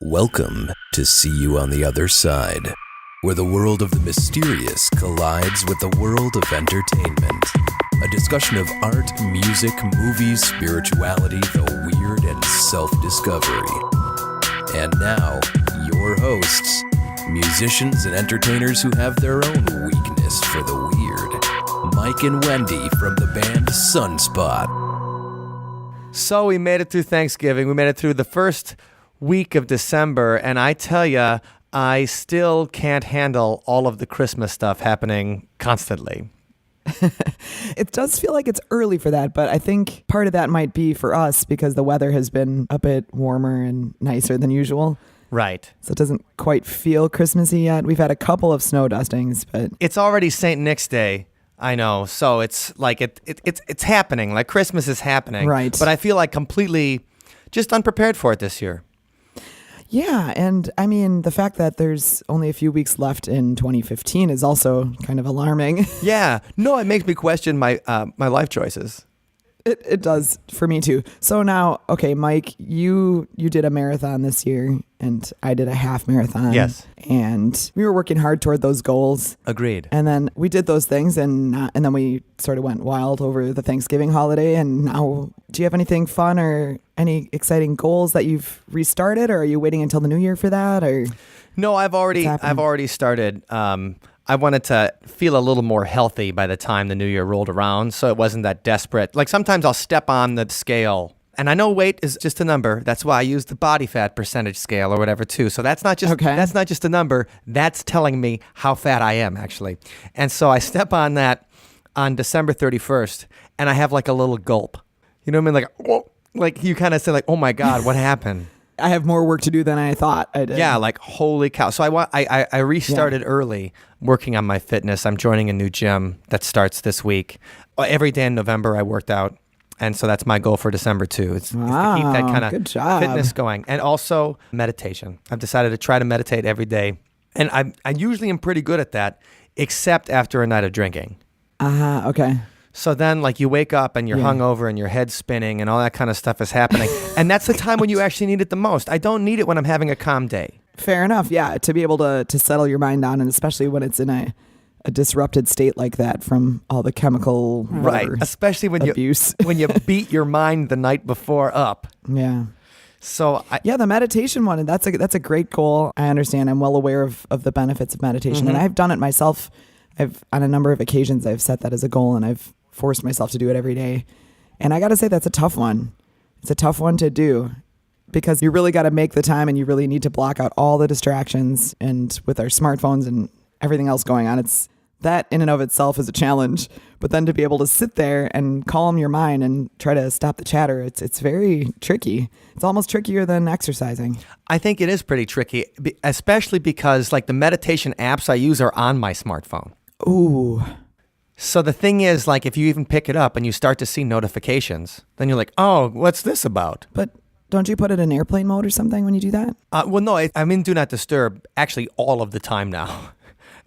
Welcome to See You on the Other Side, where the world of the mysterious collides with the world of entertainment. A discussion of art, music, movies, spirituality, the weird, and self-discovery. And now, your hosts, musicians and entertainers who have their own weakness for the weird, Mike and Wendy from the band Sunspot. So we made it through Thanksgiving. We made it through the first week of December, and I tell you, I still can't handle all of the Christmas stuff happening constantly. It does feel like it's early for that, but I think part of that might be for us because the weather has been a bit warmer and nicer than usual. Right. So it doesn't quite feel Christmassy yet. We've had a couple of snow dustings, but It's already St. Nick's Day. I know. So it's like it's happening. Like Christmas is happening. Right. But I feel like completely just unprepared for it this year. yeah, and I mean, the fact that there's only a few weeks left in 2015 is also kind of alarming. Yeah. No, it makes me question my life choices. It does for me too. So now, okay, Mike, you did a marathon this year, and I did a half marathon. Yes. And we were working hard toward those goals. Agreed. And then we did those things, and then we sort of went wild over the Thanksgiving holiday. And now, do you have anything fun or any exciting goals that you've restarted, or are you waiting until the new year for that? Or No, I've already started. I wanted to feel a little more healthy by the time the new year rolled around, so it wasn't that desperate. Like sometimes I'll step on the scale, and I know weight is just a number. That's why I use the body fat percentage scale or whatever too. So that's not just a number. That's telling me how fat I am actually. And so I step on that on December 31st, and I have like a little gulp. You know what I mean? Like, oh, like you kind of say like, "Oh my God, what happened?" I have more work to do than I thought I did. Yeah, like holy cow. So I restarted early working on my fitness. I'm joining a new gym that starts this week. Every day in November I worked out. And so that's my goal for December too. It's to keep that kind of fitness going. And also meditation. I've decided to try to meditate every day. And I usually am pretty good at that, except after a night of drinking. Okay. So then, like, you wake up and you're hungover and your head's spinning and all that kind of stuff is happening. And that's the time when you actually need it the most. I don't need it when I'm having a calm day. Fair enough. Yeah, to be able to settle your mind down, and especially when it's in a disrupted state like that from all the chemical Right, especially when abuse. when you beat your mind the night before up. Yeah. So the meditation one, that's a great goal. I understand. I'm well aware of the benefits of meditation, and I've done it myself. I've on a number of occasions I've set that as a goal, and I've forced myself to do it every day. And I got to say, that's a tough one. It's a tough one to do because you really got to make the time, and you really need to block out all the distractions. And with our smartphones and everything else going on, it's that in and of itself is a challenge. But then to be able to sit there and calm your mind and try to stop the chatter, it's very tricky. It's almost trickier than exercising. I think it is pretty tricky, especially because like the meditation apps I use are on my smartphone. Ooh. So the thing is, like, if you even pick it up and you start to see notifications, then you're like, oh, what's this about? But don't you put it in airplane mode or something when you do that? Well, no, I'm in Do Not Disturb actually all of the time now.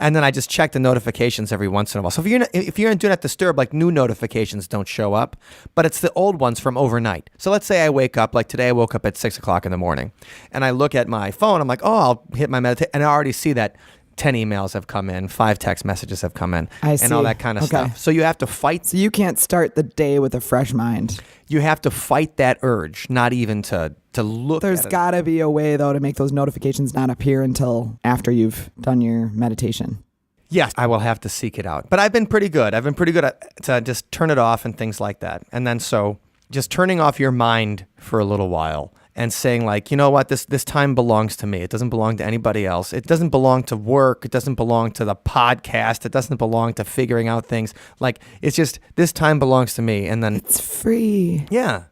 And then I just check the notifications every once in a while. So if you're in Do Not Disturb, like new notifications don't show up, but it's the old ones from overnight. So let's say I wake up, like today I woke up at 6 o'clock in the morning, and I look at my phone, I'm like, oh, I'll hit my meditation, and I already see that 10 emails have come in, 5 text messages have come in, and all that kind of stuff. So you have to fight. So you can't start the day with a fresh mind. You have to fight that urge, not even to look There's at it. got to be a way, though, to make those notifications not appear until after you've done your meditation. Yes, I will have to seek it out. But I've been pretty good. I've been pretty good at to just turn it off and things like that. And then so just turning off your mind for a little while and saying like, you know what, this time belongs to me. It doesn't belong to anybody else. It doesn't belong to work. It doesn't belong to the podcast. It doesn't belong to figuring out things. Like, it's just, this time belongs to me. And then it's free. Yeah.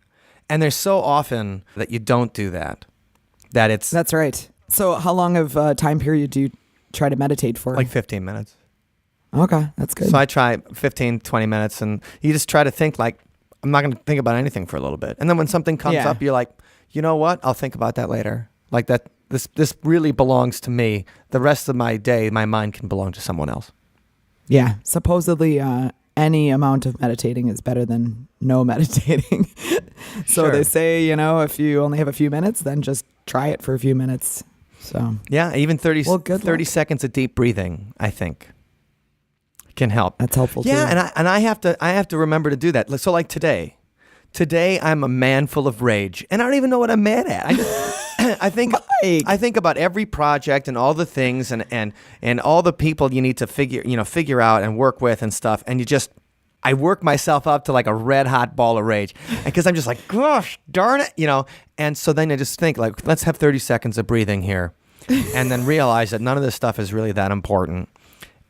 And there's so often that you don't do that. That's right. So how long of time period do you try to meditate for? Like 15 minutes. Okay, that's good. So I try 15, 20 minutes, and you just try to think like, I'm not going to think about anything for a little bit. And then when something comes up, you're like, you know what? I'll think about that later. Like that, this really belongs to me. The rest of my day, my mind can belong to someone else. Yeah. Supposedly, any amount of meditating is better than no meditating. So Sure. they say, if you only have a few minutes, then just try it for a few minutes. So yeah, even 30 luck. seconds of deep breathing, I think, can help. That's helpful too. Yeah, and I have to remember to do that. So like today I'm a man full of rage, and I don't even know what I'm mad at. I think about every project and all the things and all the people you need to figure out and work with and stuff, and I work myself up to like a red hot ball of rage, because I'm just like, gosh darn it, and so then I just think like, let's have 30 seconds of breathing here, and then realize that none of this stuff is really that important,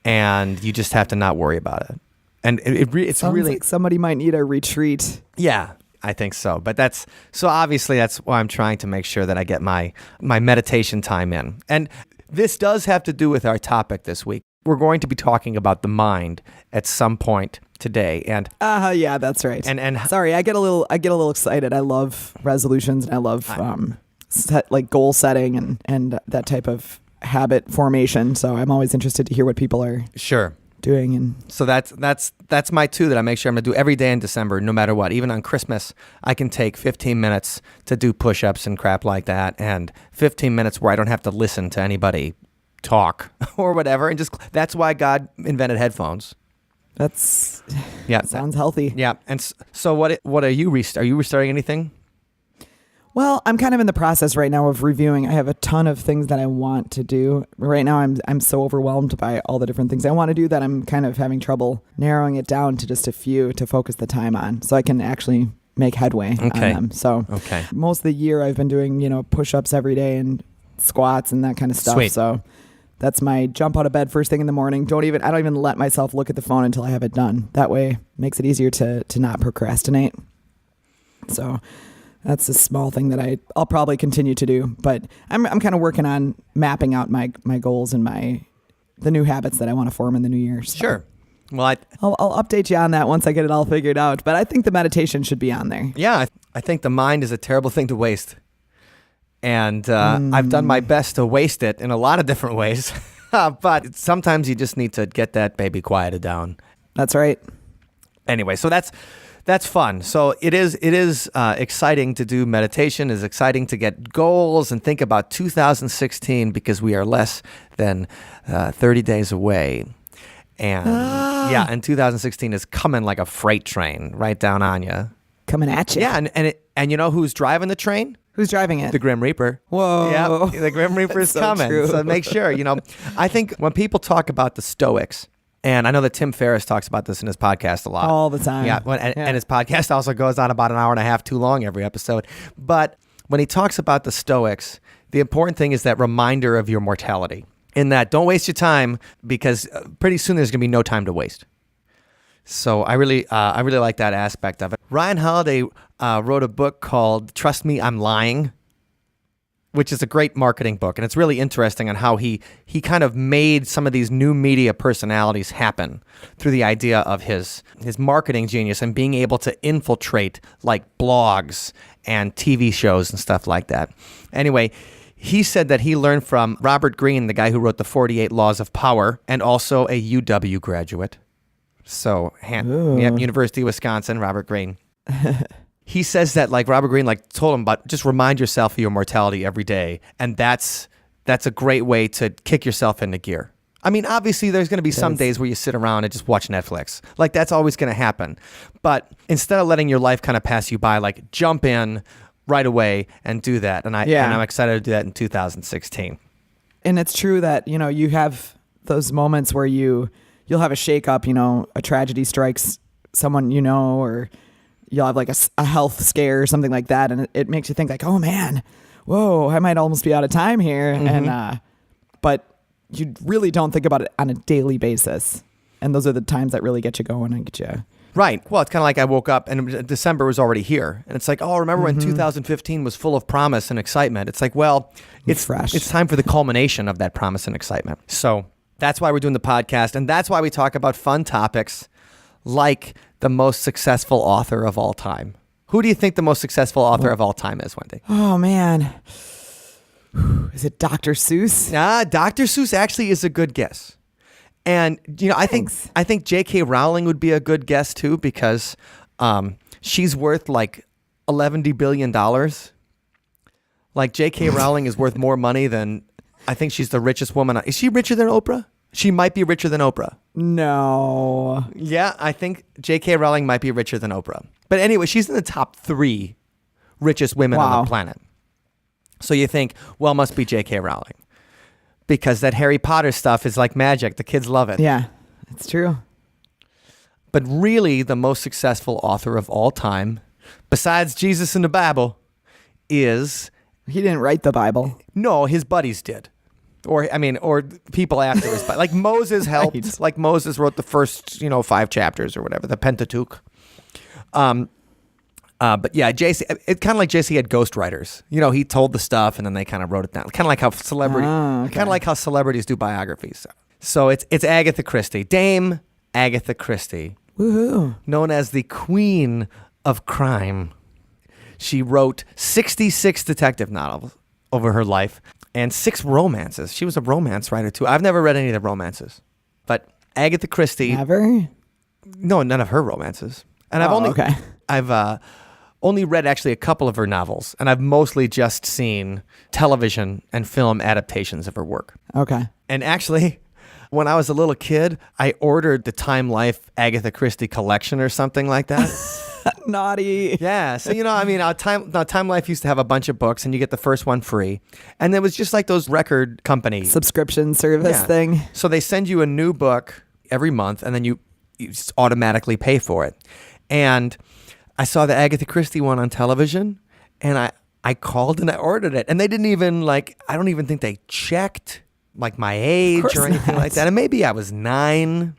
and you just have to not worry about it. And it's Sounds really like somebody might need a retreat. Yeah, I think so. But that's why I'm trying to make sure that I get my meditation time in. And this does have to do with our topic this week. We're going to be talking about the mind at some point today. And yeah, that's right. And sorry, I get a little excited. I love resolutions, and I love goal setting and that type of habit formation. So I'm always interested to hear what people are sure doing. And so that's my two that I make sure I'm gonna do every day in December, no matter what. Even on Christmas, I can take 15 minutes to do push-ups and crap like that, and 15 minutes where I don't have to listen to anybody talk or whatever. And that's why God invented headphones. Sounds healthy. Yeah. And so what are you restarting anything? Well, I'm kind of in the process right now of reviewing. I have a ton of things that I want to do. Right now, I'm so overwhelmed by all the different things I want to do that I'm kind of having trouble narrowing it down to just a few to focus the time on, so I can actually make headway on them. So most of the year I've been doing, push-ups every day and squats and that kind of stuff. Sweet. So that's my jump out of bed first thing in the morning. I don't even let myself look at the phone until I have it done. That way it makes it easier to not procrastinate. So that's a small thing that I'll probably continue to do, but I'm kind of working on mapping out my goals and the new habits that I want to form in the new year. So Sure. Well, I'll update you on that once I get it all figured out, but I think the meditation should be on there. Yeah, I think the mind is a terrible thing to waste. And I've done my best to waste it in a lot of different ways. But sometimes you just need to get that baby quieted down. That's right. Anyway, so that's fun. So it is exciting to do meditation. It's exciting to get goals and think about 2016, because we are less than 30 days away. And and 2016 is coming like a freight train right down on you. Coming at you. Yeah, and you know who's driving the train? Who's driving it? The Grim Reaper. Whoa. Yeah, the Grim Reaper is so coming. true. So make sure, I think when people talk about the Stoics, and I know that Tim Ferriss talks about this in his podcast a lot. All the time. Yeah, and his podcast also goes on about an hour and a half too long every episode. But when he talks about the Stoics, the important thing is that reminder of your mortality. In that, don't waste your time, because pretty soon there's going to be no time to waste. So I really like that aspect of it. Ryan Holiday wrote a book called Trust Me, I'm Lying, which is a great marketing book. And it's really interesting on how he kind of made some of these new media personalities happen through the idea of his marketing genius and being able to infiltrate like blogs and TV shows and stuff like that. Anyway, he said that he learned from Robert Greene, the guy who wrote the 48 Laws of Power, and also a UW graduate. So, University of Wisconsin, Robert Greene. He says that like Robert Greene told him about just remind yourself of your mortality every day, and that's a great way to kick yourself into gear. I mean, obviously there's going to be some days where you sit around and just watch Netflix. Like that's always going to happen. But instead of letting your life kind of pass you by, like jump in right away and do that. And I'm excited to do that in 2016. And it's true that, you have those moments where you'll have a shakeup, a tragedy strikes someone or you'll have like a health scare or something like that, and it makes you think like, oh man, whoa, I might almost be out of time here. Mm-hmm. And but you really don't think about it on a daily basis, and those are the times that really get you going and get you right. Well, it's kind of like I woke up and December was already here, and it's like, oh, remember when 2015 was full of promise and excitement? It's like, well, it's fresh. It's time for the culmination of that promise and excitement. So that's why we're doing the podcast, and that's why we talk about fun topics like the most successful author of all time. Who do you think the most successful author of all time is, Wendy? Oh, man. Is it Dr. Seuss? Dr. Seuss actually is a good guess. And, I think J.K. Rowling would be a good guess, too, because she's worth like $11 billion. Like J.K. Rowling is worth more money than, I think she's the richest woman. Is she richer than Oprah? She might be richer than Oprah. No. Yeah, I think J.K. Rowling might be richer than Oprah. But anyway, she's in the top 3 richest women on the planet. So you think, well, must be J.K. Rowling. Because that Harry Potter stuff is like magic. The kids love it. Yeah, it's true. But really, the most successful author of all time, besides Jesus in the Bible, is... He didn't write the Bible. No, his buddies did. Or people after his buddies. Like Moses helped. Right. Like Moses wrote the first, 5 chapters or whatever, the Pentateuch. But yeah, JC, it's kind of like JC had ghostwriters. He told the stuff and then they kind of wrote it down. Kind of like how celebrities do biographies. So it's Agatha Christie, Dame Agatha Christie, woohoo, known as the Queen of Crime. She wrote 66 detective novels over her life and 6 romances. She was a romance writer too. I've never read any of the romances, but Agatha Christie. Never? No, none of her romances. And I've only read actually a couple of her novels, and I've mostly just seen television and film adaptations of her work. Okay. And actually, when I was a little kid, I ordered the Time Life Agatha Christie collection or something like that. Naughty. Yeah. So, Time Life used to have a bunch of books, and you get the first one free. And there was just like those record company subscription service thing. So they send you a new book every month, and then you just automatically pay for it. And I saw the Agatha Christie one on television, and I called and I ordered it. And they didn't even I don't even think they checked my age or anything like that. And maybe I was 9.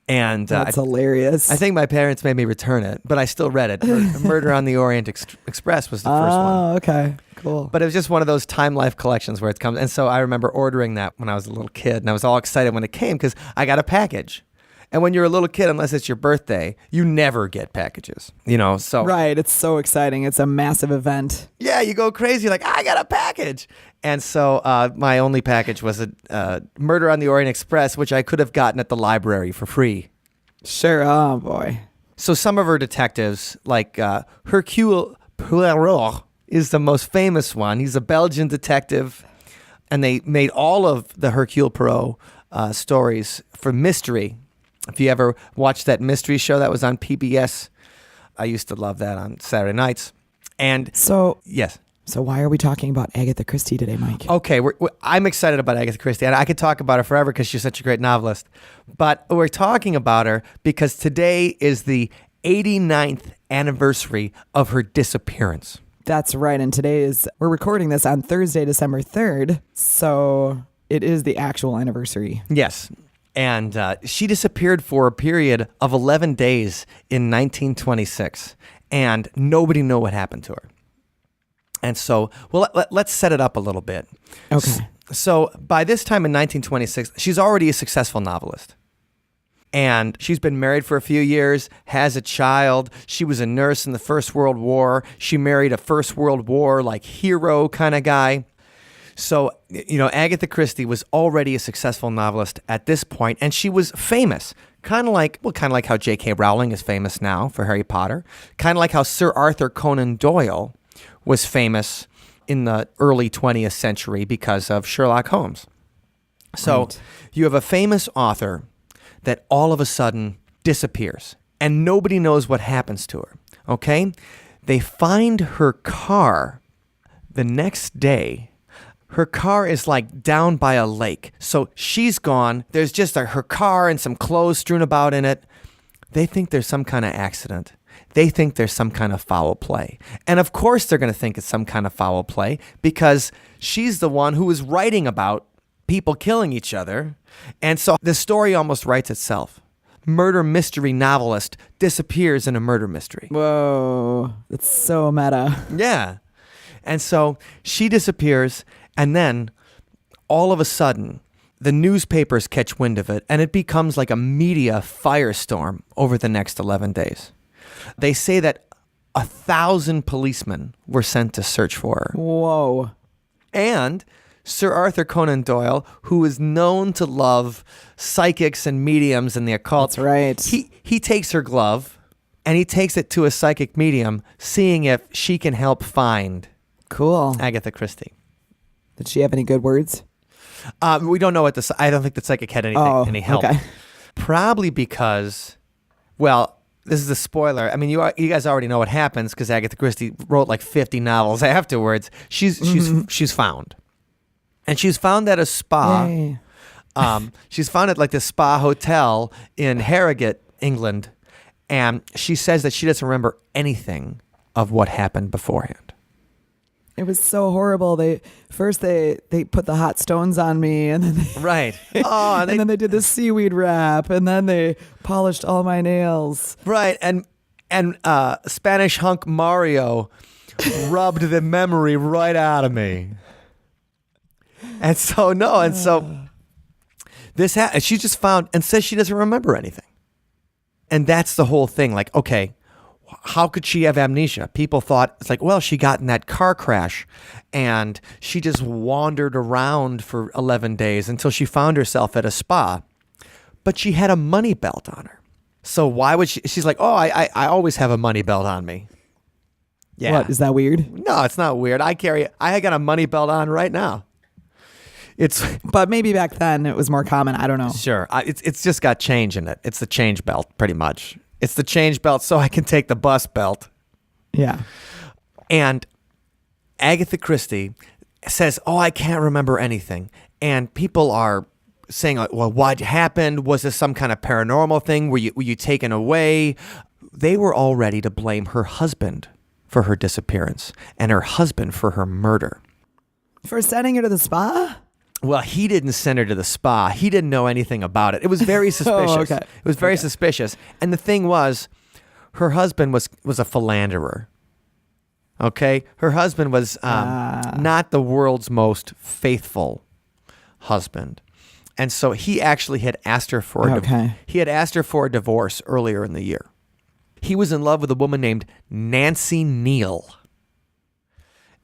And that's hilarious. I think my parents made me return it, but I still read it. Murder on the Orient Express was the first one. Oh, okay. Cool. But it was just one of those Time Life collections where it comes. And so I remember ordering that when I was a little kid, and I was all excited when it came because I got a package. And when you're a little kid, unless it's your birthday, you never get packages, so. Right. It's so exciting. It's a massive event. Yeah. You go crazy. Like, I got a package. And so my only package was a Murder on the Orient Express, which I could have gotten at the library for free. Sure. Oh, boy. So some of her detectives, like Hercule Poirot is the most famous one. He's a Belgian detective. And they made all of the Hercule Poirot stories for mystery. If you ever watched that mystery show that was on PBS, I used to love that on Saturday nights. And yes. So why are we talking about Agatha Christie today, Mike? Okay, I'm excited about Agatha Christie, and I could talk about her forever because she's such a great novelist. But we're talking about her because today is the 89th anniversary of her disappearance. That's right, and we're recording this on Thursday, December 3rd, so it is the actual anniversary. Yes. And she disappeared for a period of 11 days in 1926, and nobody knew what happened to her. And so, let's set it up a little bit. Okay. So by this time in 1926, she's already a successful novelist. And she's been married for a few years, has a child. She was a nurse in the First World War. She married a First World War hero kind of guy. So, Agatha Christie was already a successful novelist at this point, and she was famous. Kind of like how J.K. Rowling is famous now for Harry Potter. Kind of like how Sir Arthur Conan Doyle was famous in the early 20th century because of Sherlock Holmes. So right. You have a famous author that all of a sudden disappears, and nobody knows what happens to her, okay? They find her car the next day. Her car is down by a lake. So she's gone. There's just her car and some clothes strewn about in it. They think there's some kind of accident. They think there's some kind of foul play. And of course they're going to think it's some kind of foul play because she's the one who is writing about people killing each other. And so the story almost writes itself. Murder mystery novelist disappears in a murder mystery. Whoa, that's so meta. Yeah. And so she disappears. And then, all of a sudden, the newspapers catch wind of it, and it becomes like a media firestorm over the next 11 days. They say that 1,000 policemen were sent to search for her. Whoa. And Sir Arthur Conan Doyle, who is known to love psychics and mediums and the occult. That's right. He takes her glove, and he takes it to a psychic medium, seeing if she can help find Cool. Agatha Christie. Did she have any good words? We don't know what I don't think the psychic had any help. Okay. Probably because, well, this is a spoiler. I mean, you guys already know what happens because Agatha Christie wrote like 50 novels afterwards. She's found, and she's found at a spa. Yay. She's found at like the spa hotel in Harrogate, England, and she says that she doesn't remember anything of what happened beforehand. It was so horrible. They put the hot stones on me, and then Right. Oh, and then they did the seaweed wrap, and then they polished all my nails. Right, and Spanish hunk Mario rubbed the memory right out of me. And so this she just found and says she doesn't remember anything. And that's the whole thing. Like, okay, how could she have amnesia? People thought it's like, well, she got in that car crash and she just wandered around for 11 days until she found herself at a spa. But she had a money belt on her. So why would she's like, oh, I always have a money belt on me. Yeah. What, is that weird? No, it's not weird. I got a money belt on right now. But maybe back then it was more common. I don't know. Sure. It's just got change in it. It's the change belt, pretty much. It's the change belt so I can take the bus belt. Yeah. And Agatha Christie says, oh, I can't remember anything. And people are saying, well, what happened? Was this some kind of paranormal thing? Were you taken away? They were all ready to blame her husband for her disappearance and her husband for her murder. For sending her to the spa? Well, he didn't send her to the spa. He didn't know anything about it. It was very suspicious. Okay. It was very suspicious. And the thing was, her husband was a philanderer. Okay? Her husband was not the world's most faithful husband. And so he actually had asked her for a divorce earlier in the year. He was in love with a woman named Nancy Neal.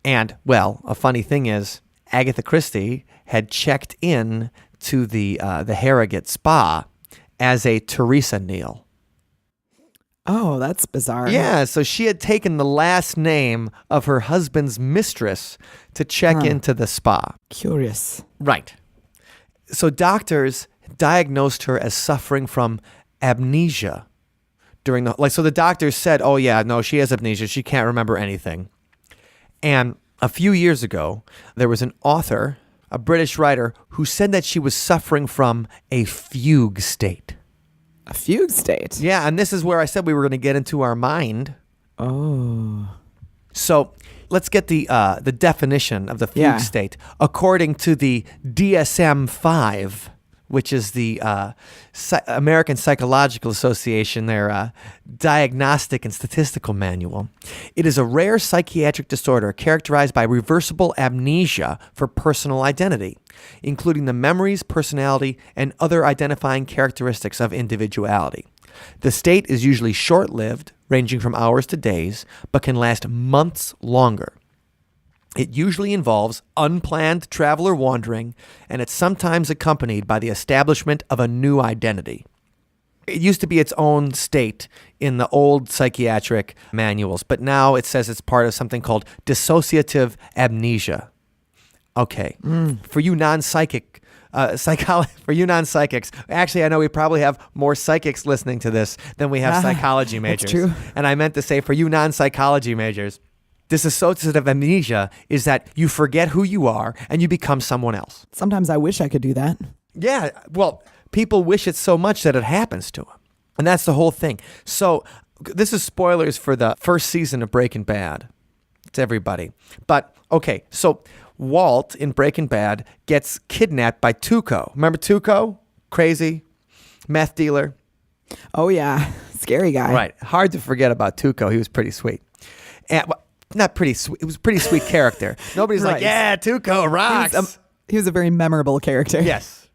And, well, a funny thing is, Agatha Christie had checked in to the Harrogate Spa as a Teresa Neal. Oh, that's bizarre. Yeah, so she had taken the last name of her husband's mistress to check into the spa. Curious. Right. So doctors diagnosed her as suffering from amnesia so the doctors said, oh yeah, no, she has amnesia. She can't remember anything. And a few years ago, there was an author, a British writer, who said that she was suffering from a fugue state. A fugue state? Yeah, and this is where I said we were going to get into our mind. Oh. So let's get the definition of the fugue state. According to the DSM-5, which is the American Psychological Association, their diagnostic and statistical manual. It is a rare psychiatric disorder characterized by reversible amnesia for personal identity, including the memories, personality, and other identifying characteristics of individuality. The state is usually short-lived, ranging from hours to days, but can last months longer. It usually involves unplanned travel or wandering, and it's sometimes accompanied by the establishment of a new identity. It used to be its own state in the old psychiatric manuals, but now it says it's part of something called dissociative amnesia. Okay, for you non-psychic, for you non-psychics, actually I know we probably have more psychics listening to this than we have psychology majors. That's true. And I meant to say for you non-psychology majors, dissociative amnesia is that you forget who you are and you become someone else. Sometimes I wish I could do that. Yeah, well, people wish it so much that it happens to them. And that's the whole thing. So this is spoilers for the first season of Breaking Bad. It's everybody. But, okay, so Walt in Breaking Bad gets kidnapped by Tuco. Remember Tuco? Crazy meth dealer. Oh, yeah. Scary guy. Right. Hard to forget about Tuco. He was pretty sweet. And not pretty sweet. It was a pretty sweet character. Nobody's like, yeah, Tuco rocks. He was a very memorable character. Yes.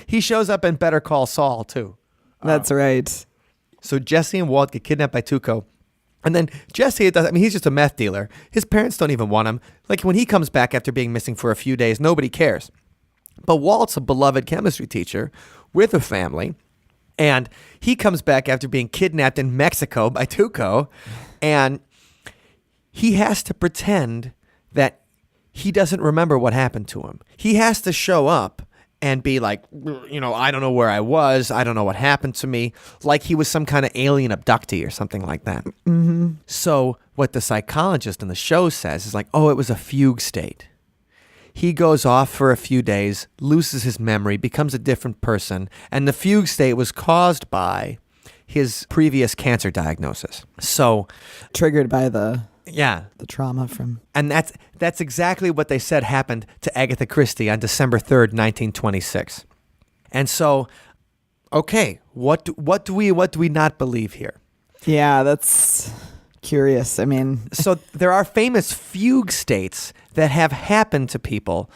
He shows up in Better Call Saul too. That's right. So Jesse and Walt get kidnapped by Tuco. And then Jesse, he's just a meth dealer. His parents don't even want him. Like when he comes back after being missing for a few days, nobody cares. But Walt's a beloved chemistry teacher with a family. And he comes back after being kidnapped in Mexico by Tuco. And he has to pretend that he doesn't remember what happened to him. He has to show up and be like, I don't know where I was. I don't know what happened to me. Like he was some kind of alien abductee or something like that. Mm-hmm. So what the psychologist in the show says is like, oh, it was a fugue state. He goes off for a few days, loses his memory, becomes a different person. And the fugue state was caused by his previous cancer diagnosis. So triggered by the trauma from... And that's exactly what they said happened to Agatha Christie on December 3rd, 1926. And so, okay, what do we not believe here? Yeah, that's curious. I mean... So there are famous fugue states that have happened to people.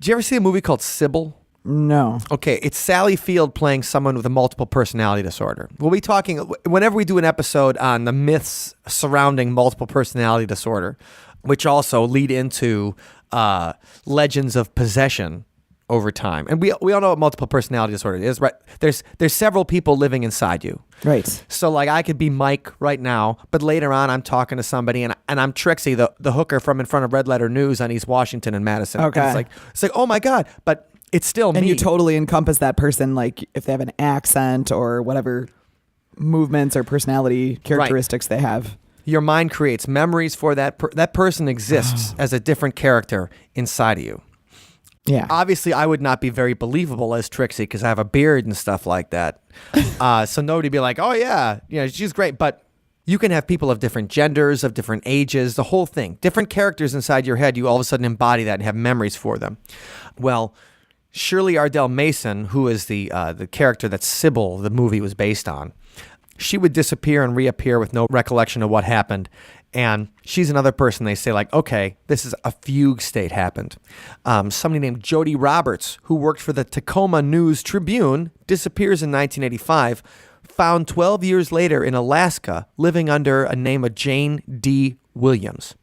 Did you ever see a movie called Sybil? No. Okay, it's Sally Field playing someone with a multiple personality disorder. We'll be talking, whenever we do an episode on the myths surrounding multiple personality disorder, which also lead into legends of possession over time. And we all know what multiple personality disorder is, right? There's several people living inside you. Right. So like I could be Mike right now, but later on I'm talking to somebody and I'm Trixie, the hooker from in front of Red Letter News on East Washington and Madison. Okay. And it's like, oh my God, but it's still me. And you totally encompass that person, like if they have an accent or whatever movements or personality characteristics they have. Your mind creates memories for that person exists as a different character inside of you. Yeah. Obviously, I would not be very believable as Trixie because I have a beard and stuff like that. So nobody would be like, oh yeah, she's great. But you can have people of different genders, of different ages, the whole thing. Different characters inside your head, you all of a sudden embody that and have memories for them. Well, Shirley Ardell Mason, who is the character that Sybil, the movie, was based on, she would disappear and reappear with no recollection of what happened. And she's another person they say like, okay, this is a fugue state happened. Somebody named Jody Roberts, who worked for the Tacoma News Tribune, disappears in 1985, found 12 years later in Alaska, living under a name of Jane D. Williams.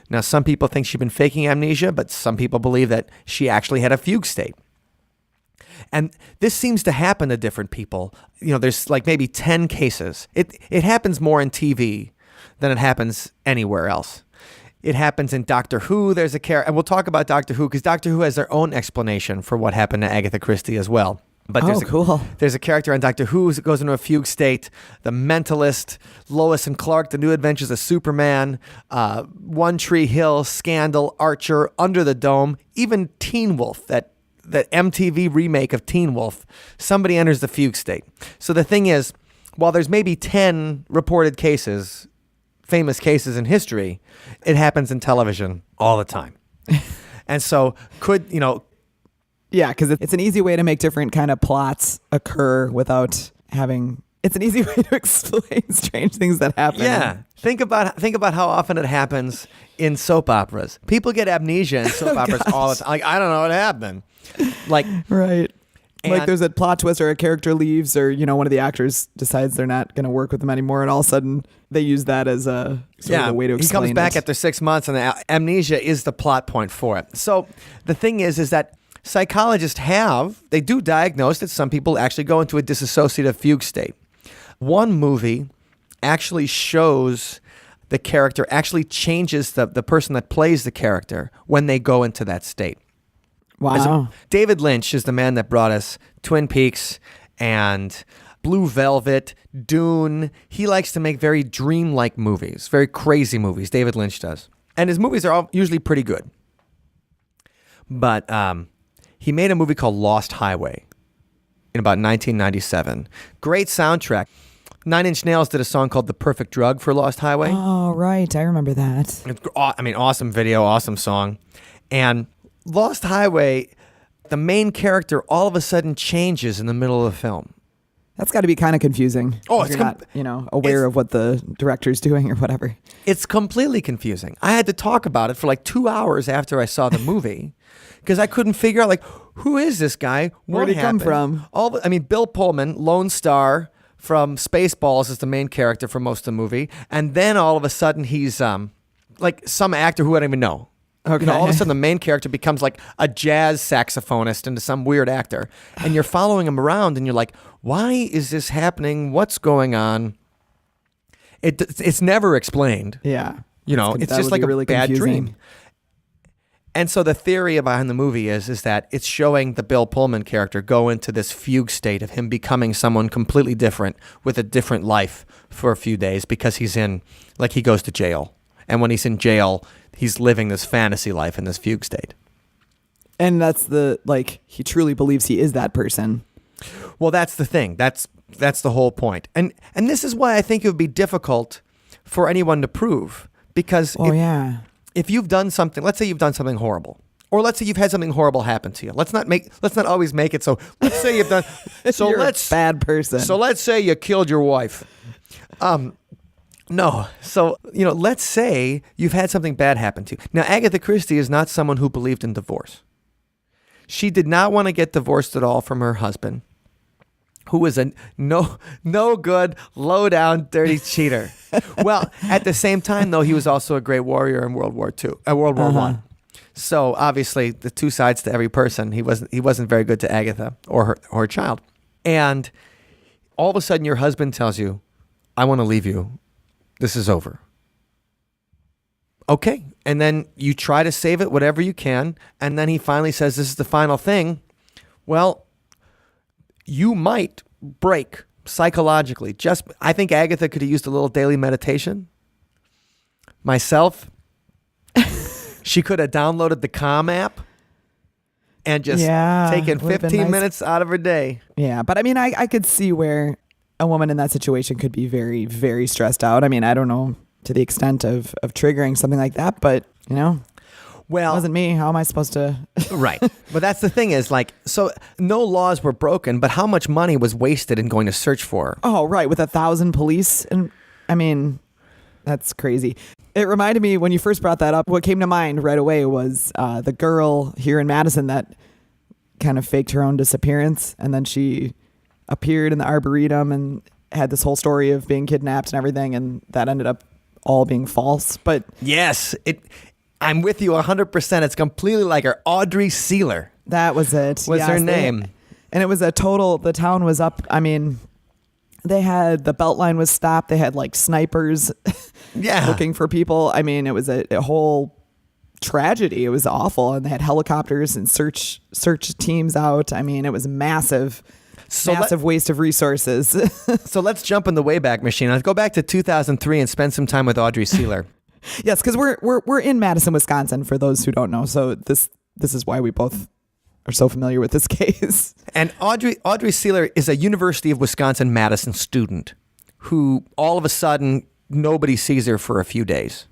Now, some people think she'd been faking amnesia, but some people believe that she actually had a fugue state. And this seems to happen to different people. There's like maybe 10 cases. It happens more in TV than it happens anywhere else. It happens in Doctor Who. There's a character, and we'll talk about Doctor Who because Doctor Who has their own explanation for what happened to Agatha Christie as well. But cool. There's a character on Doctor Who that goes into a fugue state. The Mentalist, Lois and Clark, The New Adventures of Superman, One Tree Hill, Scandal, Archer, Under the Dome, even Teen Wolf, that MTV remake of Teen Wolf. Somebody enters the fugue state. So the thing is, while there's maybe 10 reported cases, famous cases in history, it happens in television all the time. And so Yeah, because it's an easy way to make different kind of plots occur without having... It's an easy way to explain strange things that happen. Yeah. Think about how often it happens in soap operas. People get amnesia in soap operas all the time. Like, I don't know what happened. Like, right. Like there's a plot twist or a character leaves or, one of the actors decides they're not going to work with them anymore. And all of a sudden they use that as a sort of a way to explain it. He comes back after 6 months and the amnesia is the plot point for it. So the thing is that psychologists they do diagnose that some people actually go into a dissociative fugue state. One movie actually shows the character actually changes the person that plays the character when they go into that state. Wow. David Lynch is the man that brought us Twin Peaks and Blue Velvet, Dune. He likes to make very dreamlike movies, very crazy movies. David Lynch does. And his movies are all usually pretty good. But he made a movie called Lost Highway in about 1997. Great soundtrack. Nine Inch Nails did a song called The Perfect Drug for Lost Highway. Oh, right. I remember that. Awesome video, awesome song. And Lost Highway, the main character all of a sudden changes in the middle of the film. That's got to be kind of confusing. Oh, if you're not, aware of what the director's doing or whatever. It's completely confusing. I had to talk about it for like 2 hours after I saw the movie because I couldn't figure out who is this guy? Where did he come from? Bill Pullman, Lone Star from Spaceballs, is the main character for most of the movie, and then all of a sudden he's like some actor who I don't even know. Okay. All of a sudden the main character becomes like a jazz saxophonist into some weird actor. And you're following him around and you're like, why is this happening? What's going on? It's never explained. Yeah. It's just like a really bad dream. And so the theory behind the movie is that it's showing the Bill Pullman character go into this fugue state of him becoming someone completely different with a different life for a few days because he goes to jail. And when he's in jail, he's living this fantasy life in this fugue state. And that's he truly believes he is that person. Well, that's the thing. That's the whole point. And this is why I think it would be difficult for anyone to prove. Because if you've done something, let's say you've done something horrible, or let's say you've had something horrible happen to you. Let's not always make it so. Let's say you've done. So You're a bad person. So let's say you killed your wife. No. So let's say you've had something bad happen to you. Now, Agatha Christie is not someone who believed in divorce. She did not want to get divorced at all from her husband, who was a no good, low down, dirty cheater. Well, at the same time, though, he was also a great warrior in World War I. So obviously, the two sides to every person. He wasn't very good to Agatha or her child. And all of a sudden, your husband tells you, "I want to leave you. This is over." Okay, and then you try to save it whatever you can, and then he finally says, "This is the final thing." Well, you might break psychologically. I think Agatha could have used a little daily meditation. Myself, she could have downloaded the Calm app and just taken 15 minutes out of her day. Yeah, but I mean, I could see where a woman in that situation could be very, very stressed out. I mean, I don't know to the extent of triggering something like that, but well, it wasn't me. How am I supposed to? Right. But that's the thing is so no laws were broken, but how much money was wasted in going to search for her? Oh, right. With 1,000 police. And I mean, that's crazy. It reminded me when you first brought that up, what came to mind right away was the girl here in Madison that kind of faked her own disappearance. And then she appeared in the Arboretum and had this whole story of being kidnapped and everything. And that ended up all being false. But yes, I'm with you 100%. It's completely like her. Audrey Sealer. That was it. Was her name. And it was the town was up. I mean, they had, the Beltline was stopped. They had snipers looking for people. I mean, it was a whole tragedy. It was awful. And they had helicopters and search teams out. I mean, it was massive waste of resources. So let's jump in the Wayback Machine. Let's go back to 2003 and spend some time with Audrey Sealer. Yes, because we're in Madison, Wisconsin, for those who don't know. So this is why we both are so familiar with this case. And Audrey Sealer is a University of Wisconsin-Madison student who all of a sudden nobody sees her for a few days.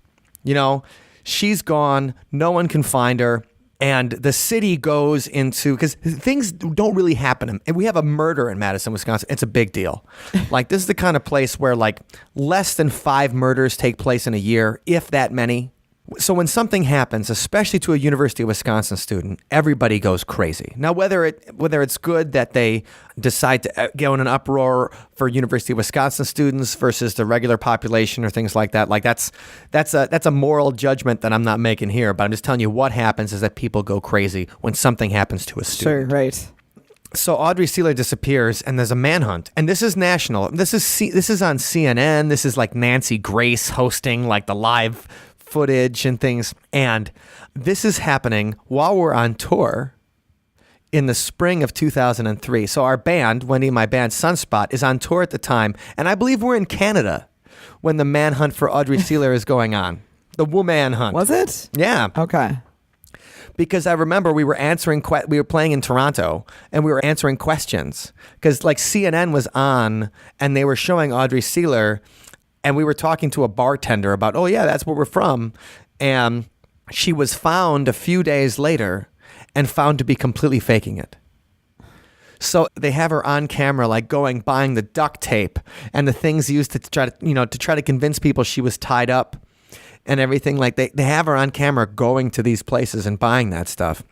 She's gone. No one can find her. And the city goes into, because things don't really happen. And we have a murder in Madison, Wisconsin. It's a big deal. This is the kind of place where less than 5 murders take place in a year, if that many. So when something happens, especially to a University of Wisconsin student, everybody goes crazy. Now, whether it's good that they decide to go in an uproar for University of Wisconsin students versus the regular population or things like that, that's a moral judgment that I'm not making here. But I'm just telling you what happens is that people go crazy when something happens to a student. Sure, right. So Audrey Sealer disappears, and there's a manhunt, and this is national. This is on CNN. This is Nancy Grace hosting the live footage and things. And this is happening while we're on tour in the spring of 2003. So our band, Wendy and my band, Sunspot, is on tour at the time. And I believe we're in Canada when the manhunt for Audrey Sealer is going on. The woman hunt. Was it? Yeah. Okay. Because I remember we were playing in Toronto and we were answering questions because CNN was on and they were showing Audrey Sealer. And we were talking to a bartender about, oh, yeah, that's where we're from. And she was found a few days later and found to be completely faking it. So they have her on camera, buying the duct tape and the things used to try to convince people she was tied up and everything. They have her on camera going to these places and buying that stuff.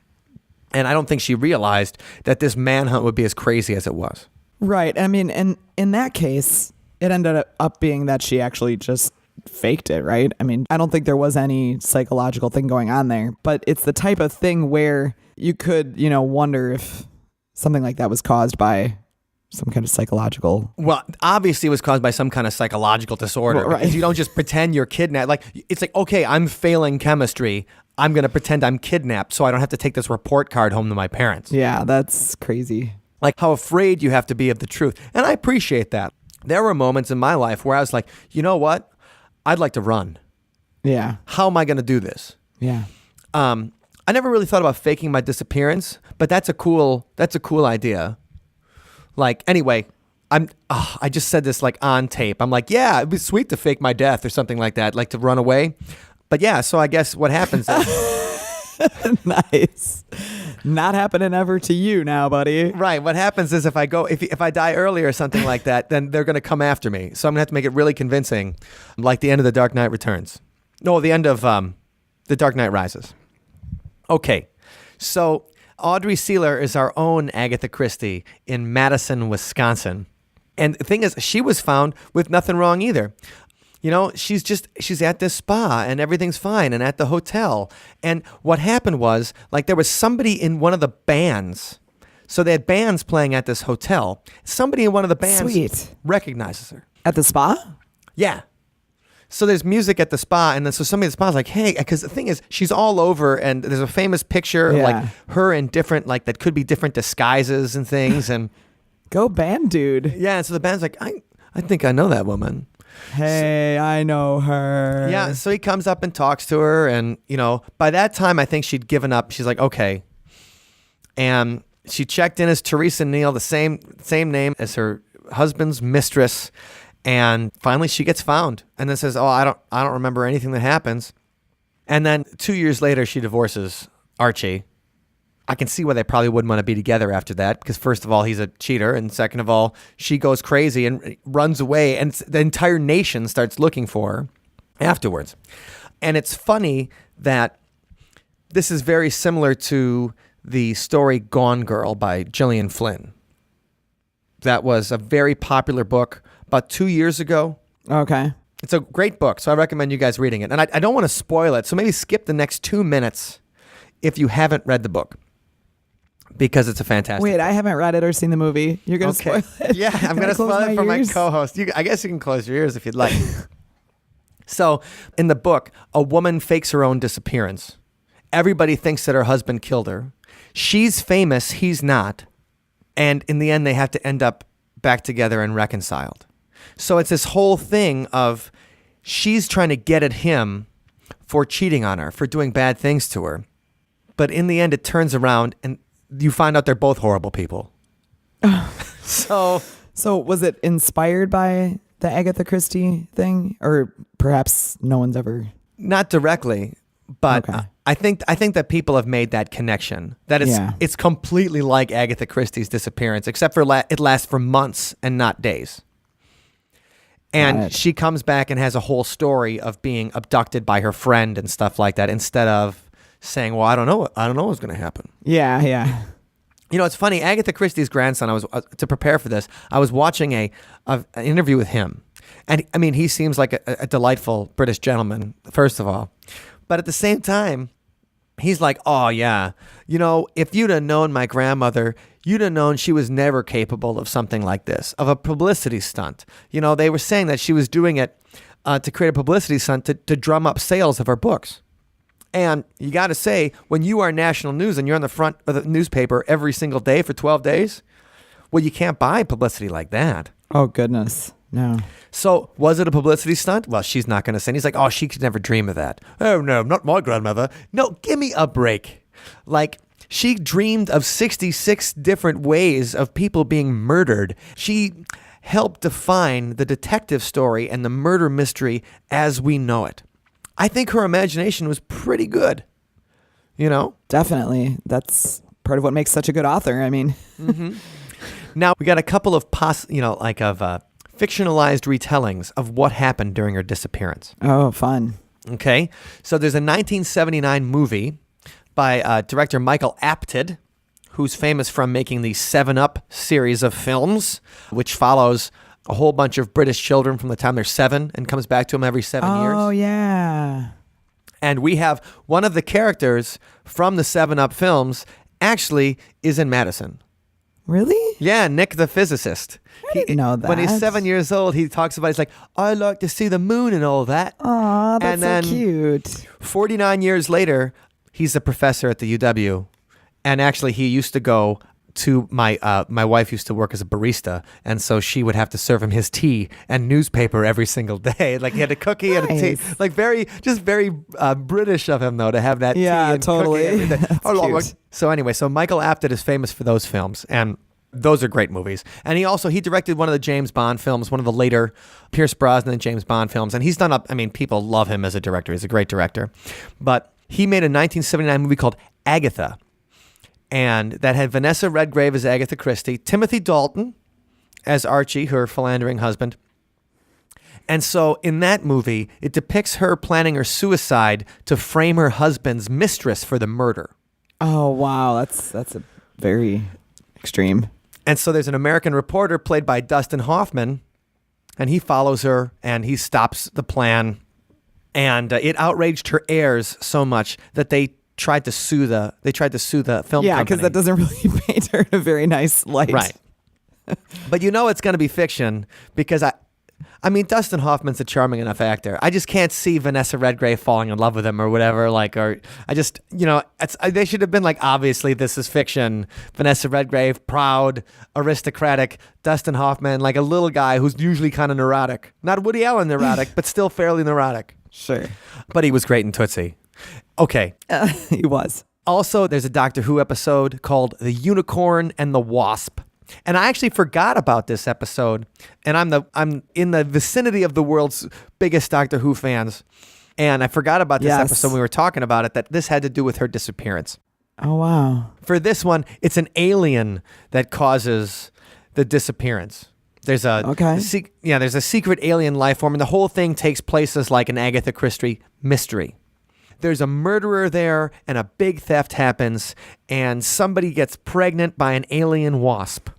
And I don't think she realized that this manhunt would be as crazy as it was. Right. I mean, and in that case, it ended up being that she actually just faked it, right? I mean, I don't think there was any psychological thing going on there, but it's the type of thing where you could, wonder if something like that was caused by some kind of psychological. Well, obviously it was caused by some kind of psychological disorder. Right. Because you don't just pretend you're kidnapped. Like, it's like, okay, I'm failing chemistry. I'm going to pretend I'm kidnapped so I don't have to take this report card home to my parents. Yeah, that's crazy. Like how afraid you have to be of the truth. And I appreciate that. There were moments in my life where I was like, you know what? I'd like to run. Yeah. How am I going to do this? Yeah. I never really thought about faking my disappearance, but that's a cool idea. Like, anyway, I just said this like on tape. I'm like, yeah, it'd be sweet to fake my death or something like that, like to run away. But yeah, so I guess what happens is Nice. Not happening ever to you now, buddy. right. What happens is if I die early or something like that, then they're going to come after me. So I'm going to have to make it really convincing, like the end of The Dark Knight Returns. No, the end of The Dark Knight Rises. Okay, so Audrey Sealer is our own Agatha Christie in Madison, Wisconsin. And the thing is, she was found with nothing wrong either. You know, she's at this spa and everything's fine and at the hotel. And what happened was, like, there was somebody in one of the bands. So they had bands playing at this hotel. Somebody in one of the bands Sweet. recognizes her. At the spa? Yeah. So there's music at the spa, and then so somebody at the spa is like, hey, because the thing is, she's all over, and there's a famous picture of like her in different, like, that could be different disguises and things. And Go band, dude. yeah, and so the band's like, I think I know that woman. Hey, I know her. Yeah, so he comes up and talks to her, and, you know, by that time, I think she'd given up. She's like, okay. And she checked in as Teresa Neal, the same name as her husband's mistress, and finally she gets found and then says, oh, I don't remember anything that happens. And then 2 years later, she divorces Archie. I can see why they probably wouldn't want to be together after that, because first of all, he's a cheater, and second of all, she goes crazy and runs away, and the entire nation starts looking for her afterwards. And it's funny that this is very similar to the story Gone Girl by Gillian Flynn. That was a very popular book about 2 years ago. Okay. It's a great book, so I recommend you guys reading it. And I don't want to spoil it, so maybe skip the next 2 minutes if you haven't read the book, because it's a fantastic Wait, I haven't read it or seen the movie. You're going to spoil it? Yeah, I'm going to spoil it for my co-host. I guess you can close your ears if you'd like. So, in the book, a woman fakes her own disappearance. Everybody thinks that her husband killed her. She's famous, he's not. And in the end, they have to end up back together and reconciled. So it's this whole thing of she's trying to get at him for cheating on her, for doing bad things to her. But in the end, it turns around and you find out they're both horrible people. So was it inspired by the Agatha Christie thing? Or perhaps no one's ever... Not directly, but Okay. I think that people have made that connection. That it's completely like Agatha Christie's disappearance, except for it lasts for months and not days. And she comes back and has a whole story of being abducted by her friend and stuff like that, instead of saying, "Well, I don't know what's going to happen." Yeah, yeah. You know, it's funny. Agatha Christie's grandson. I was to prepare for this. I was watching an interview with him, and I mean, he seems like a delightful British gentleman, first of all, but at the same time, he's like, "Oh yeah, you know, if you'd have known my grandmother, you'd have known she was never capable of something like this, of a publicity stunt." You know, they were saying that she was doing it to create a publicity stunt to drum up sales of her books. And you got to say, when you are national news and you're on the front of the newspaper every single day for 12 days, well, you can't buy publicity like that. Oh, goodness. No. So was it a publicity stunt? Well, she's not going to say. And he's like, oh, she could never dream of that. Oh, no, not my grandmother. No, give me a break. Like, she dreamed of 66 different ways of people being murdered. She helped define the detective story and the murder mystery as we know it. I think her imagination was pretty good, you know? Definitely. That's part of what makes such a good author. I mean, Now we got a couple of fictionalized retellings of what happened during her disappearance. oh, fun. Okay, so there's a 1979 movie by director Michael Apted, who's famous from making the 7-Up series of films, which follows a whole bunch of British children from the time they're 7 and comes back to them every 7 years. Oh, yeah. And we have one of the characters from the 7-Up films actually is in Madison. Really? Yeah, Nick the physicist. I didn't know that. When he's 7 years old, he talks about, he's like, I like to see the moon and all that. Aw, that's And then so cute. 49 years later, he's a professor at the UW. And actually, he used to go to my wife used to work as a barista, and so she would have to serve him his tea and newspaper every single day. Like he had a cookie and a tea. Like very British of him though to have that tea and totally. cookie every day. That's cute. So anyway, so Michael Apted is famous for those films, and those are great movies. And he directed one of the James Bond films, one of the later Pierce Brosnan James Bond films, and he's done up. I mean, people love him as a director. He's a great director, but he made a 1979 movie called Agatha. And that had Vanessa Redgrave as Agatha Christie, Timothy Dalton as Archie, her philandering husband. And so in that movie, it depicts her planning her suicide to frame her husband's mistress for the murder. Oh, wow. That's a very extreme. And so there's an American reporter played by Dustin Hoffman, and he follows her and he stops the plan. And it outraged her heirs so much that they tried to sue the film company. Because that doesn't really paint her in a very nice light. Right. But it's going to be fiction because I mean, Dustin Hoffman's a charming enough actor. I just can't see Vanessa Redgrave falling in love with him or whatever. They should have been like, obviously this is fiction. Vanessa Redgrave, proud, aristocratic. Dustin Hoffman, like a little guy who's usually kind of neurotic. Not Woody Allen neurotic, but still fairly neurotic. Sure. But he was great in Tootsie. Okay. He was. Also, there's a Doctor Who episode called The Unicorn and the Wasp. And I actually forgot about this episode. And I'm in the vicinity of the world's biggest Doctor Who fans. And I forgot about this episode when we were talking about it, that this had to do with her disappearance. Oh, wow. For this one, it's an alien that causes the disappearance. There's a secret alien life form, and the whole thing takes place as like an Agatha Christie mystery. There's a murderer there, and a big theft happens, and somebody gets pregnant by an alien wasp.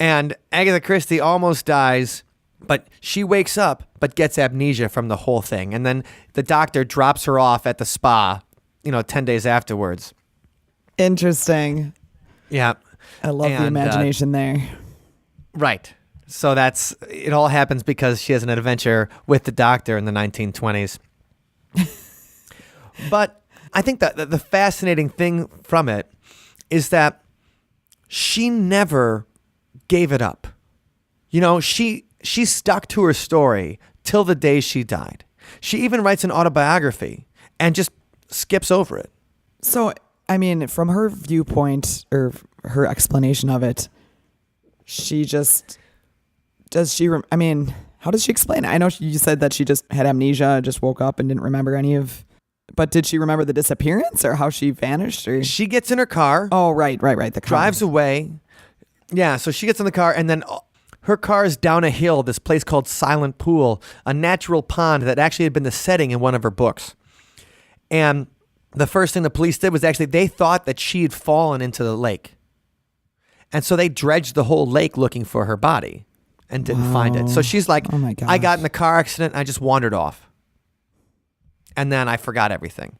And Agatha Christie almost dies, but she wakes up, but gets amnesia from the whole thing. And then the doctor drops her off at the spa, 10 days afterwards. Interesting. Yeah. I love the imagination there. Right. So it all happens because she has an adventure with the doctor in the 1920s. But I think that the fascinating thing from it is that she never gave it up. She stuck to her story till the day she died. She even writes an autobiography and just skips over it. So, I mean, from her viewpoint or her explanation of it, how does she explain it? I know you said that she just had amnesia, just woke up and didn't remember any of... But did she remember the disappearance or how she vanished? Or? She gets in her car. Oh, right. The car. Drives away. Yeah, so she gets in the car, and then her car is down a hill, this place called Silent Pool, a natural pond that actually had been the setting in one of her books. And the first thing the police did was they thought that she had fallen into the lake. And so they dredged the whole lake looking for her body and didn't find it. So she's like, oh my gosh. I got in a car accident, and I just wandered off. And then I forgot everything.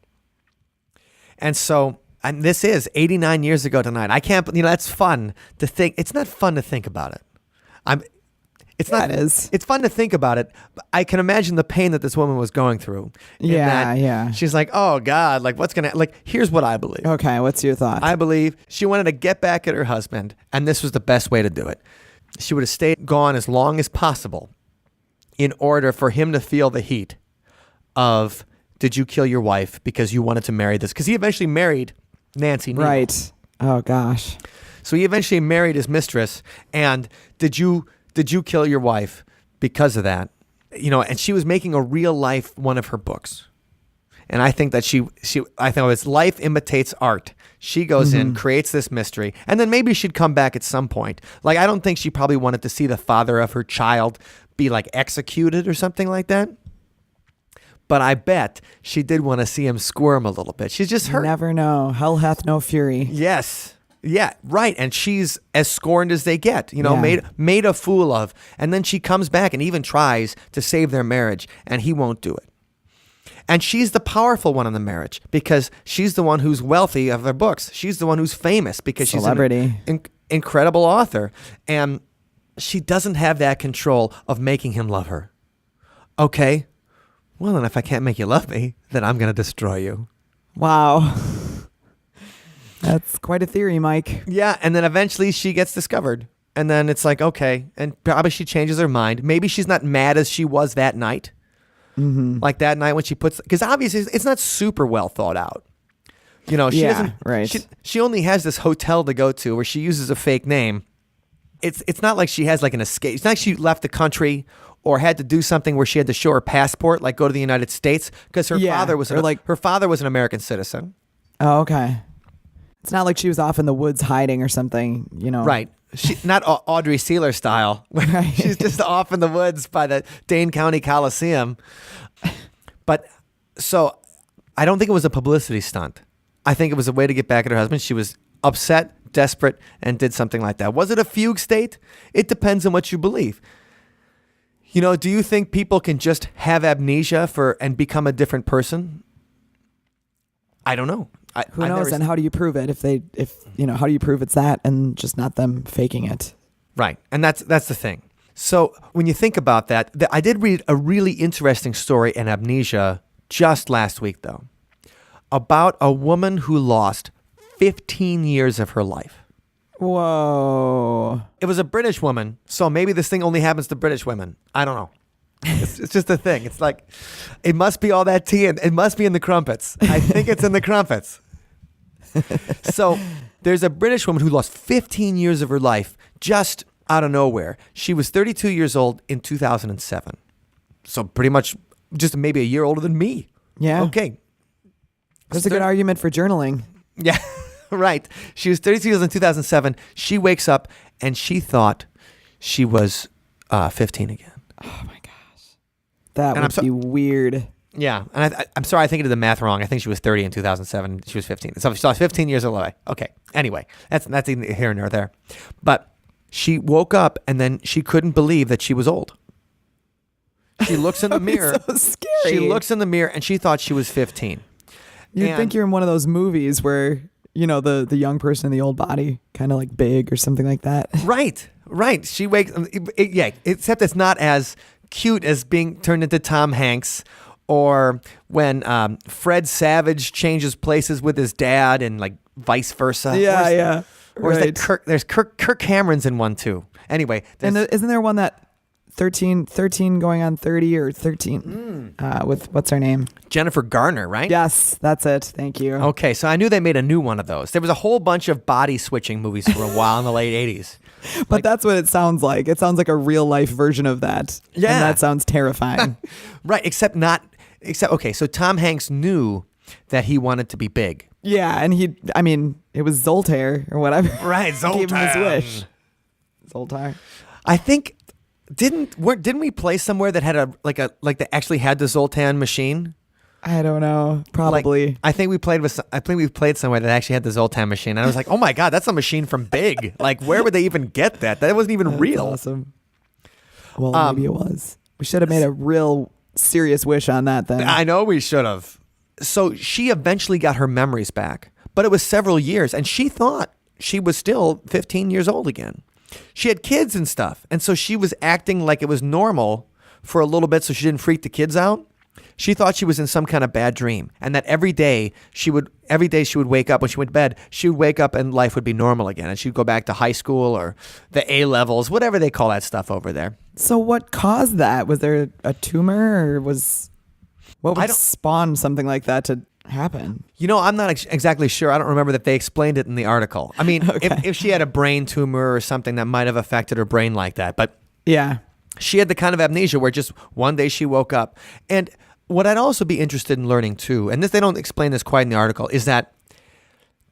And so, and this is 89 years ago tonight. I can't, that's fun to think. It's not fun to think about it. It is. It's fun to think about it, but I can imagine the pain that this woman was going through. Yeah. She's like, oh God, like here's what I believe. Okay, what's your thought? I believe she wanted to get back at her husband, and this was the best way to do it. She would have stayed gone as long as possible in order for him to feel the heat of, did you kill your wife because you wanted to marry this? Because he eventually married Nancy Neal. Right. Oh, gosh. So he eventually married his mistress. And did you kill your wife because of that? And she was making a real life one of her books. And I think that I think it's life imitates art. She goes in, creates this mystery, and then maybe she'd come back at some point. Like, I don't think she probably wanted to see the father of her child be like executed or something like that. But I bet she did want to see him squirm a little bit. She's just hurt. You never know. Hell hath no fury. Yes. Yeah, right. And she's as scorned as they get, made a fool of. And then she comes back and even tries to save their marriage, and he won't do it. And she's the powerful one in the marriage because she's the one who's wealthy of their books. She's the one who's famous because Celebrity. incredible author. And she doesn't have that control of making him love her. Okay, well, then if I can't make you love me, then I'm going to destroy you. Wow. That's quite a theory, Mike. Yeah, and then eventually she gets discovered. And then it's like, okay, and probably she changes her mind. Maybe she's not mad as she was that night. Mm-hmm. Like that night when she puts, because obviously it's not super well thought out. She doesn't. Right. She only has this hotel to go to where she uses a fake name. It's not like she has like an escape. It's not like she left the country or had to do something where she had to show her passport, like go to the United States, because her father was her father was an American citizen. Oh, okay. It's not like she was off in the woods hiding or something, Right. Not Audrey Sealer style. Right. She's just off in the woods by the Dane County Coliseum. But so I don't think it was a publicity stunt. I think it was a way to get back at her husband. She was upset, desperate, and did something like that. Was it a fugue state? It depends on what you believe. Do you think people can just have amnesia and become a different person? I don't know. Who knows? And how do you prove it? How do you prove it's that and just not them faking it? Right. And that's the thing. So when you think about that, I did read a really interesting story in Amnesia just last week, though, about a woman who lost 15 years of her life. Whoa. It was a British woman, so maybe this thing only happens to British women. I don't know. It's just a thing. It's like, it must be all that tea, and it must be in the crumpets. I think it's in the crumpets. So there's a British woman who lost 15 years of her life just out of nowhere. She was 32 years old in 2007. So pretty much just maybe a year older than me. Yeah. Okay. There's a good argument for journaling. Yeah, right. She was 32 years old in 2007. She wakes up and she thought she was 15 again. Oh my gosh. That would be weird. Yeah, and I'm sorry, I think I did the math wrong. I think she was 30 in 2007. She was 15. So she lost 15 years of life. Okay. Anyway, that's either here nor there. But she woke up and then she couldn't believe that she was old. She looks in the mirror. So scary. She looks in the mirror and she thought she was 15. You'd think you're in one of those movies where, the young person in the old body, kind of like Big or something like that. Right. She wakes, except it's not as cute as being turned into Tom Hanks, or when Fred Savage changes places with his dad, and like vice versa. Yeah. Or is that Kirk? There's Kirk Cameron's in one too. Anyway, and isn't there one that 13 going on 30 or 13 with what's her name? Jennifer Garner, right? Yes, that's it. Thank you. Okay, so I knew they made a new one of those. There was a whole bunch of body switching movies for a while in the late 80s. But that's what it sounds like. It sounds like a real life version of that. Yeah. And that sounds terrifying. Right, except okay, so Tom Hanks knew that he wanted to be big. Yeah, and it was Zoltar or whatever. Right, Zoltar. Gave him his wish. Zoltar. I think didn't we play somewhere that had that actually had the Zoltan machine? I don't know. Probably. I think we played somewhere that actually had the Zoltan machine, and I was like, "Oh my god, that's a machine from Big!" Like, where would they even get that? That wasn't even real. Awesome. Well, maybe it was. We should have made a real serious wish on that then. I know we should have. So she eventually got her memories back, but it was several years, and she thought she was still 15 years old again. She had kids and stuff, and so she was acting like it was normal for a little bit, so she didn't freak the kids out. She thought she was in some kind of bad dream, and that every day she would wake up when she went to bed. She would wake up and life would be normal again, and she'd go back to high school or the A levels, whatever they call that stuff over there. So what caused that? Was there a tumor, or what would spawn something like that to happen? I'm not exactly sure. I don't remember that they explained it in the article. I mean, Okay. if she had a brain tumor or something that might have affected her brain like that, but yeah, she had the kind of amnesia where just one day she woke up. And what I'd also be interested in learning too, and they don't explain this quite in the article, is that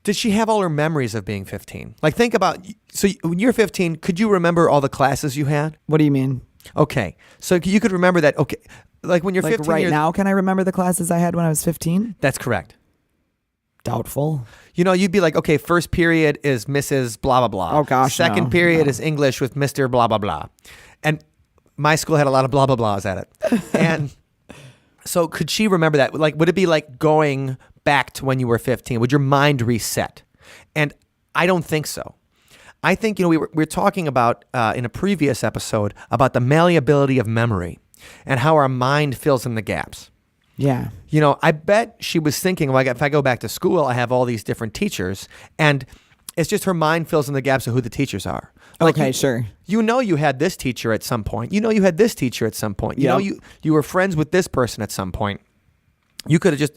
did she have all her memories of being 15? Like, think about, so when you're 15, could you remember all the classes you had? What do you mean? Okay, so you could remember that. Okay, like when you're 15 right now, can I remember the classes I had when I was 15? That's correct. Doubtful. You'd be like, okay, first period is Mrs. blah, blah, blah. Oh, gosh, Second period is English with Mr. blah, blah, blah. And my school had a lot of blah, blah, blahs at it. And so could she remember that? Like, would it be like going back to when you were 15? Would your mind reset? And I don't think so. I think, we were talking about in a previous episode about the malleability of memory and how our mind fills in the gaps. Yeah. I bet she was thinking, well, if I go back to school, I have all these different teachers, and it's just her mind fills in the gaps of who the teachers are. Okay, sure. You had this teacher at some point. You had this teacher at some point. You were friends with this person at some point. You could have just,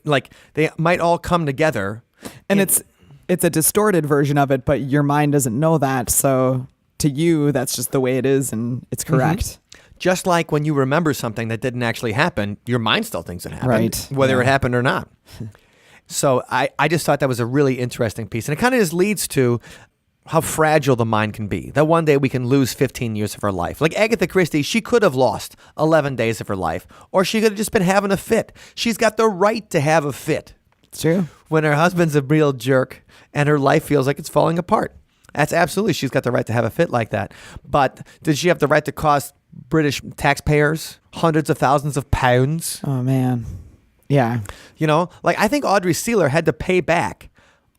they might all come together. And it's a distorted version of it, but your mind doesn't know that. So to you, that's just the way it is, and it's correct. Mm-hmm. Just like when you remember something that didn't actually happen, your mind still thinks it happened, right? Whether it happened or not. So I just thought that was a really interesting piece. And it kind of just leads to how fragile the mind can be. That one day we can lose 15 years of her life. Like Agatha Christie, she could have lost 11 days of her life, or she could have just been having a fit. She's got the right to have a fit. It's true. When her husband's a real jerk and her life feels like it's falling apart. That's absolutely, she's got the right to have a fit like that. But did she have the right to cost British taxpayers hundreds of thousands of pounds? Oh, man. Yeah. I think Audrey Sealer had to pay back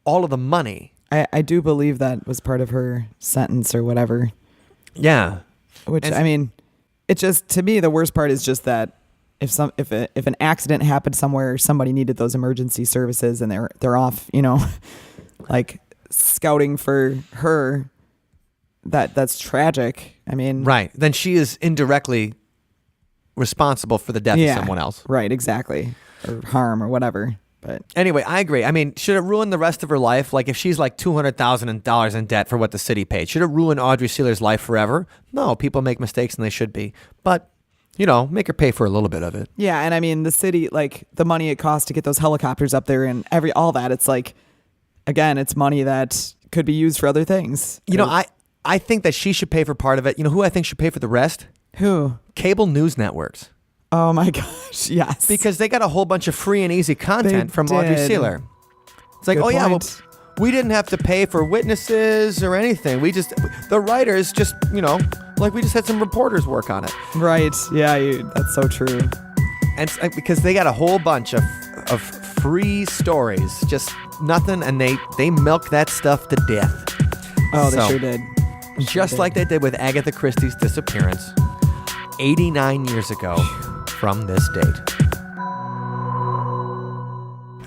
all of the money. I do believe that was part of her sentence or whatever. Yeah. Which, it just, to me, the worst part is just that if an accident happened somewhere, somebody needed those emergency services and they're off, scouting for her, that's tragic. Right. Then she is indirectly responsible for the death of someone else. Right, exactly. Or harm or whatever. But anyway, I agree. Should it ruin the rest of her life? Like if she's like $200,000 in debt for what the city paid, should it ruin Audrey Sealer's life forever? No, people make mistakes and they should be. But, make her pay for a little bit of it. Yeah, and the city, the money it costs to get those helicopters up there and all that, it's again, it's money that could be used for other things. I think that she should pay for part of it. You know who I think should pay for the rest? Who? Cable news networks. Oh my gosh, yes. Because they got a whole bunch of free and easy content from Audrey Sealer. It's like, Good well, point. we didn't have to pay for witnesses or anything. The writers just, we just had some reporters work on it. Right, yeah, that's so true. And because they got a whole bunch of free stories, just nothing, and they milk that stuff to death. Oh, they sure did. Just like they did with Agatha Christie's disappearance 89 years ago from this date.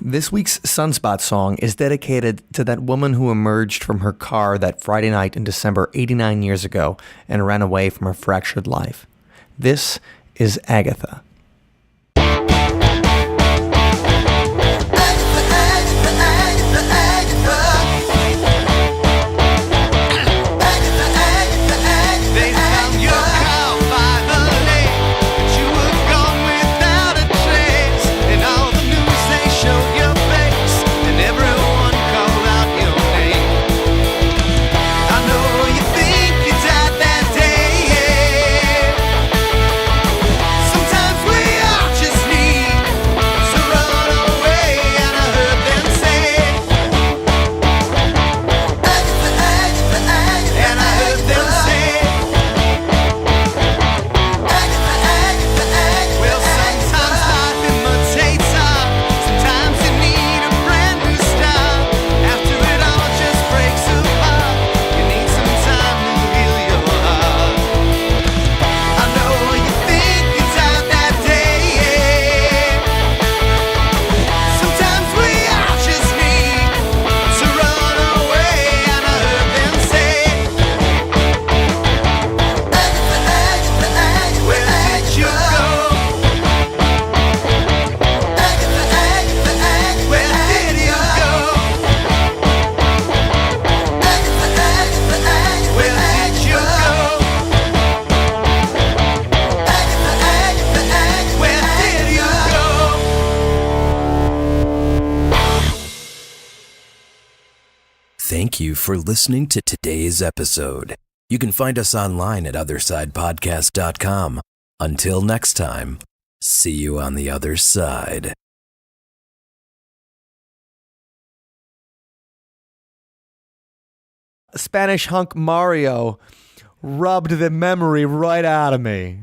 This week's Sunspot song is dedicated to that woman who emerged from her car that Friday night in December 89 years ago and ran away from her fractured life. This is Agatha. Thank you for listening to today's episode. You can find us online at othersidepodcast.com. Until next time, see you on the other side. Spanish hunk Mario rubbed the memory right out of me.